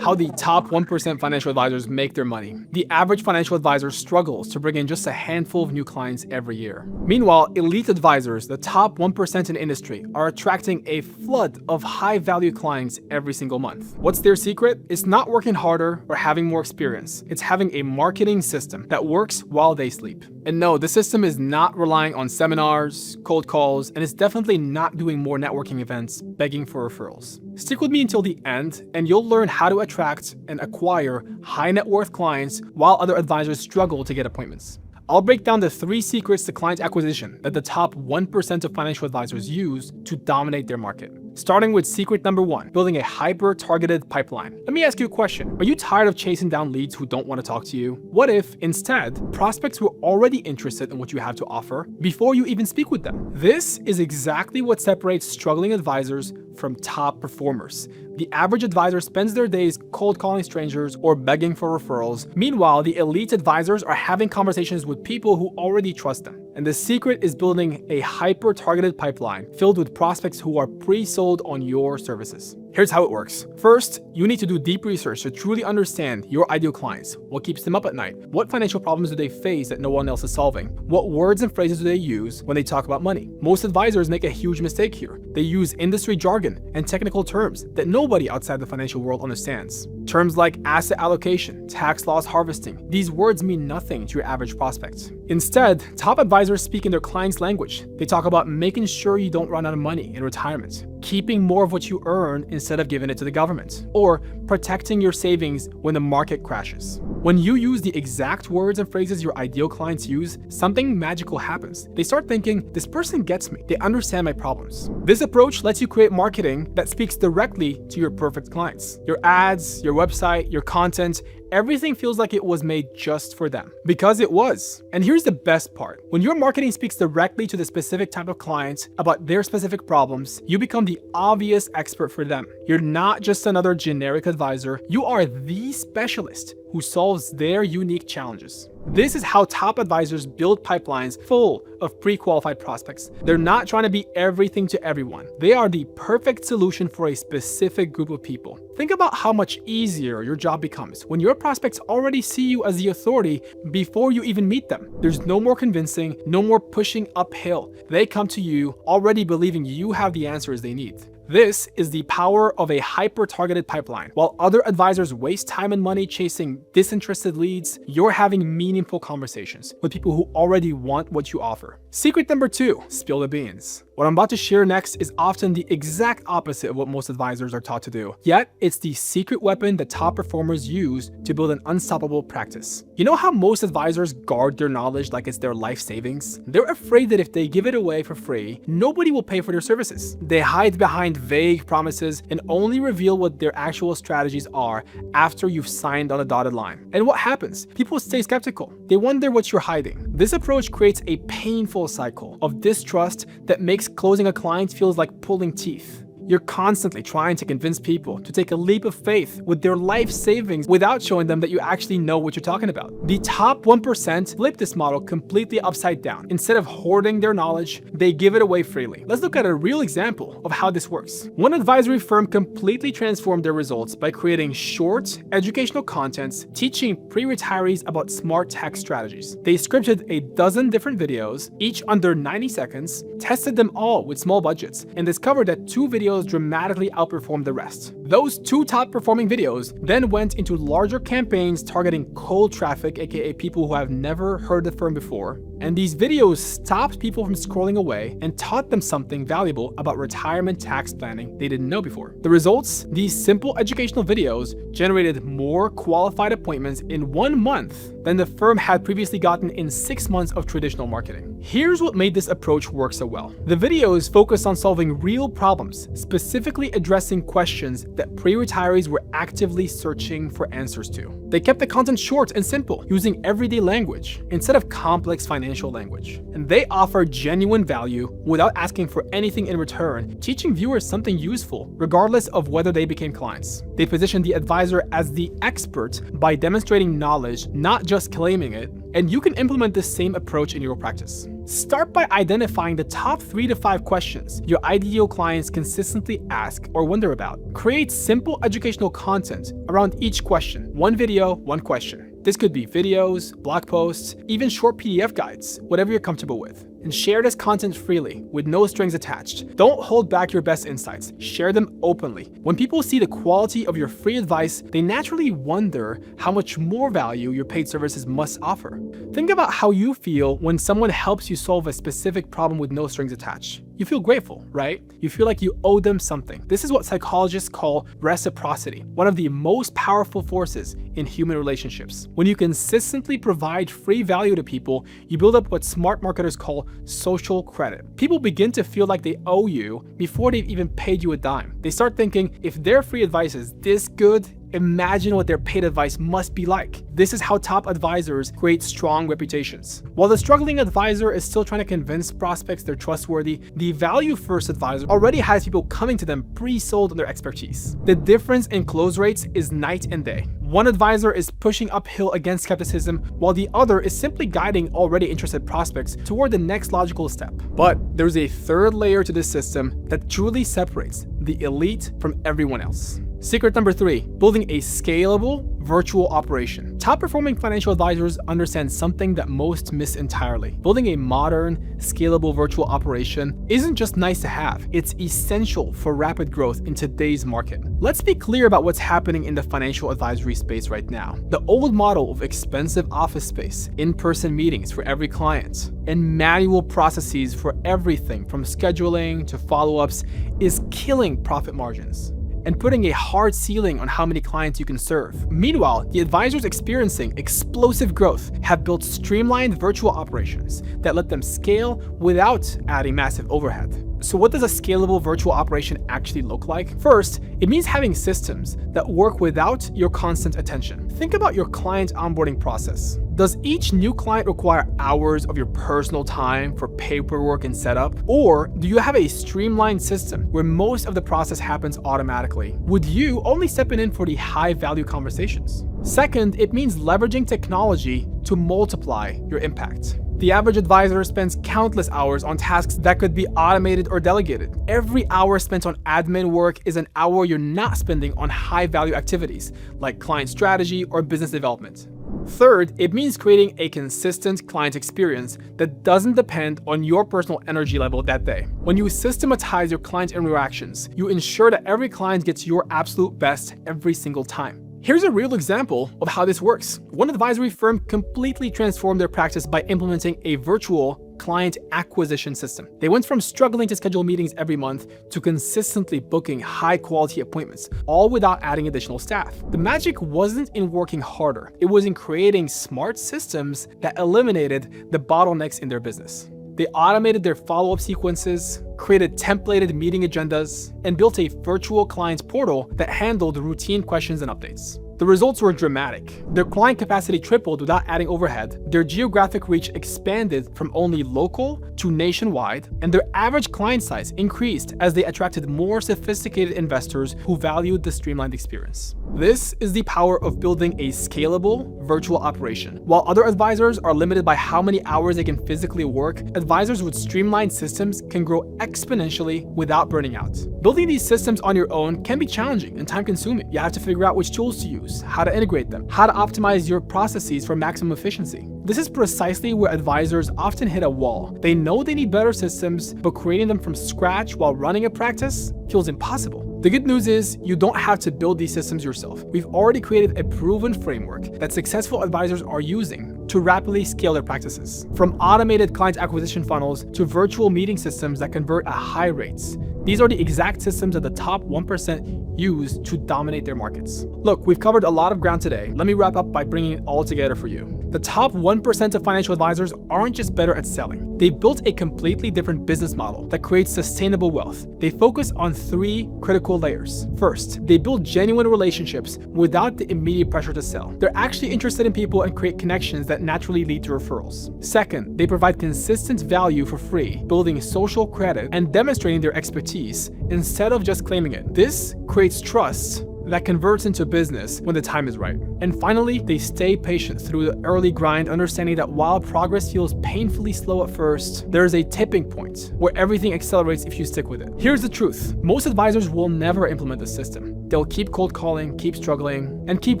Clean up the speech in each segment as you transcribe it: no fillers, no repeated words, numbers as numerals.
How the top 1% financial advisors make their money. The average financial advisor struggles to bring in just a handful of new clients every year. Meanwhile, elite advisors, the top 1% in industry, are attracting a flood of high-value clients every single month. What's their secret? It's not working harder or having more experience. It's having a marketing system that works while they sleep. And no, the system is not relying on seminars, cold calls, and it's definitely not doing more networking events, begging for referrals. Stick with me until the end, and you'll learn how to attract and acquire high net worth clients while other advisors struggle to get appointments. I'll break down the 3 secrets to client acquisition that the top 1% of financial advisors use to dominate their market. Starting with secret number 1, building a hyper-targeted pipeline. Let me ask you a question. Are you tired of chasing down leads who don't want to talk to you? What if, instead, prospects were already interested in what you have to offer before you even speak with them? This is exactly what separates struggling advisors from top performers. The average advisor spends their days cold calling strangers or begging for referrals. Meanwhile, the elite advisors are having conversations with people who already trust them. And the secret is building a hyper-targeted pipeline filled with prospects who are pre-sold on your services. Here's how it works. First, you need to do deep research to truly understand your ideal clients. What keeps them up at night? What financial problems do they face that no one else is solving? What words and phrases do they use when they talk about money? Most advisors make a huge mistake here. They use industry jargon and technical terms that nobody outside the financial world understands. Terms like asset allocation, tax loss harvesting, these words mean nothing to your average prospect. Instead, top advisors speak in their client's language. They talk about making sure you don't run out of money in retirement, keeping more of what you earn instead of giving it to the government, or protecting your savings when the market crashes. When you use the exact words and phrases your ideal clients use, something magical happens. They start thinking, this person gets me. They understand my problems. This approach lets you create marketing that speaks directly to your perfect clients. Your ads, your website, your content, everything feels like it was made just for them. Because it was. And here's the best part. When your marketing speaks directly to the specific type of client about their specific problems, you become the obvious expert for them. You're not just another generic advisor, you are the specialist who solves their unique challenges. This is how top advisors build pipelines full of pre-qualified prospects. They're not trying to be everything to everyone. They are the perfect solution for a specific group of people. Think about how much easier your job becomes when your prospects already see you as the authority before you even meet them. There's no more convincing, no more pushing uphill. They come to you already believing you have the answers they need. This is the power of a hyper-targeted pipeline. While other advisors waste time and money chasing disinterested leads, you're having meaningful conversations with people who already want what you offer. Secret number 2, spill the beans. What I'm about to share next is often the exact opposite of what most advisors are taught to do. Yet, it's the secret weapon that top performers use to build an unstoppable practice. You know how most advisors guard their knowledge like it's their life savings? They're afraid that if they give it away for free, nobody will pay for their services. They hide behind vague promises and only reveal what their actual strategies are after you've signed on a dotted line. And what happens? People stay skeptical. They wonder what you're hiding. This approach creates a painful cycle of distrust that makes closing a client feels like pulling teeth. You're constantly trying to convince people to take a leap of faith with their life savings without showing them that you actually know what you're talking about. The top 1% flip this model completely upside down. Instead of hoarding their knowledge, they give it away freely. Let's look at a real example of how this works. One advisory firm completely transformed their results by creating short, educational contents teaching pre-retirees about smart tax strategies. They scripted a dozen different videos, each under 90 seconds, tested them all with small budgets, and discovered that 2 videos dramatically outperformed the rest. Those 2 top performing videos then went into larger campaigns targeting cold traffic, aka people who have never heard the firm before. And these videos stopped people from scrolling away and taught them something valuable about retirement tax planning they didn't know before. The results? These simple educational videos generated more qualified appointments in 1 month than the firm had previously gotten in 6 months of traditional marketing. Here's what made this approach work so well. The videos focused on solving real problems, specifically addressing questions that pre-retirees were actively searching for answers to. They kept the content short and simple, using everyday language instead of complex financial language. And they offer genuine value without asking for anything in return, teaching viewers something useful, regardless of whether they became clients. They position the advisor as the expert by demonstrating knowledge, not just claiming it, and you can implement this same approach in your practice. Start by identifying the top 3 to 5 questions your ideal clients consistently ask or wonder about. Create simple educational content around each question. One video, one question. This could be videos, blog posts, even short PDF guides, whatever you're comfortable with. And share this content freely, with no strings attached. Don't hold back your best insights. Share them openly. When people see the quality of your free advice, they naturally wonder how much more value your paid services must offer. Think about how you feel when someone helps you solve a specific problem with no strings attached. You feel grateful, right? You feel like you owe them something. This is what psychologists call reciprocity, one of the most powerful forces in human relationships. When you consistently provide free value to people, you build up what smart marketers call social credit. People begin to feel like they owe you before they've even paid you a dime. They start thinking, if their free advice is this good, imagine what their paid advice must be like. This is how top advisors create strong reputations. While the struggling advisor is still trying to convince prospects they're trustworthy, the value-first advisor already has people coming to them pre-sold on their expertise. The difference in close rates is night and day. One advisor is pushing uphill against skepticism, while the other is simply guiding already interested prospects toward the next logical step. But there's a third layer to this system that truly separates the elite from everyone else. Secret number 3, building a scalable virtual operation. Top performing financial advisors understand something that most miss entirely. Building a modern, scalable virtual operation isn't just nice to have, it's essential for rapid growth in today's market. Let's be clear about what's happening in the financial advisory space right now. The old model of expensive office space, in-person meetings for every client, and manual processes for everything from scheduling to follow-ups is killing profit margins and putting a hard ceiling on how many clients you can serve. Meanwhile, the advisors experiencing explosive growth have built streamlined virtual operations that let them scale without adding massive overhead. So what does a scalable virtual operation actually look like? First, it means having systems that work without your constant attention. Think about your client onboarding process. Does each new client require hours of your personal time for paperwork and setup? Or do you have a streamlined system where most of the process happens automatically, with you only stepping in for the high-value conversations? Second, it means leveraging technology to multiply your impact. The average advisor spends countless hours on tasks that could be automated or delegated. Every hour spent on admin work is an hour you're not spending on high-value activities like client strategy or business development. Third, it means creating a consistent client experience that doesn't depend on your personal energy level that day. When you systematize your client interactions, you ensure that every client gets your absolute best every single time. Here's a real example of how this works. One advisory firm completely transformed their practice by implementing a virtual client acquisition system. They went from struggling to schedule meetings every month to consistently booking high-quality appointments, all without adding additional staff. The magic wasn't in working harder. It was in creating smart systems that eliminated the bottlenecks in their business. They automated their follow-up sequences, created templated meeting agendas, and built a virtual client portal that handled routine questions and updates. The results were dramatic. Their client capacity tripled without adding overhead, their geographic reach expanded from only local to nationwide, and their average client size increased as they attracted more sophisticated investors who valued the streamlined experience. This is the power of building a scalable virtual operation. While other advisors are limited by how many hours they can physically work, advisors with streamlined systems can grow exponentially without burning out. Building these systems on your own can be challenging and time-consuming. You have to figure out which tools to use, how to integrate them, how to optimize your processes for maximum efficiency. This is precisely where advisors often hit a wall. They know they need better systems, but creating them from scratch while running a practice feels impossible. The good news is you don't have to build these systems yourself. We've already created a proven framework that successful advisors are using to rapidly scale their practices. From automated client acquisition funnels to virtual meeting systems that convert at high rates. These are the exact systems that the top 1% use to dominate their markets. Look, we've covered a lot of ground today. Let me wrap up by bringing it all together for you. The top 1% of financial advisors aren't just better at selling. They've built a completely different business model that creates sustainable wealth. They focus on 3 critical layers. First, they build genuine relationships without the immediate pressure to sell. They're actually interested in people and create connections that naturally lead to referrals. Second, they provide consistent value for free, building social credit and demonstrating their expertise instead of just claiming it. This creates trust that converts into business when the time is right. And finally, they stay patient through the early grind, understanding that while progress feels painfully slow at first, there is a tipping point where everything accelerates if you stick with it. Here's the truth. Most advisors will never implement the system. They'll keep cold calling, keep struggling, and keep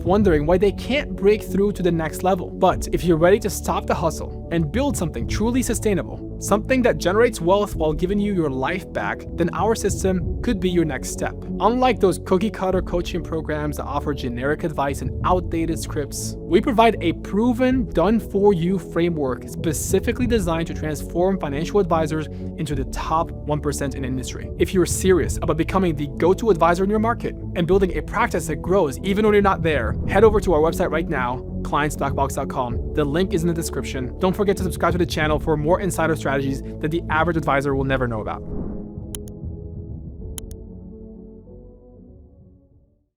wondering why they can't break through to the next level. But if you're ready to stop the hustle and build something truly sustainable, something that generates wealth while giving you your life back, then our system could be your next step. Unlike those cookie-cutter coaching programs that offer generic advice and outdated scripts, we provide a proven, done-for-you framework specifically designed to transform financial advisors into the top 1% in industry. If you're serious about becoming the go-to advisor in your market and building a practice that grows even when you're not there, head over to our website right now, clientsblackbox.com. The link is in the description. Don't forget to subscribe to the channel for more insider strategies that the average advisor will never know about.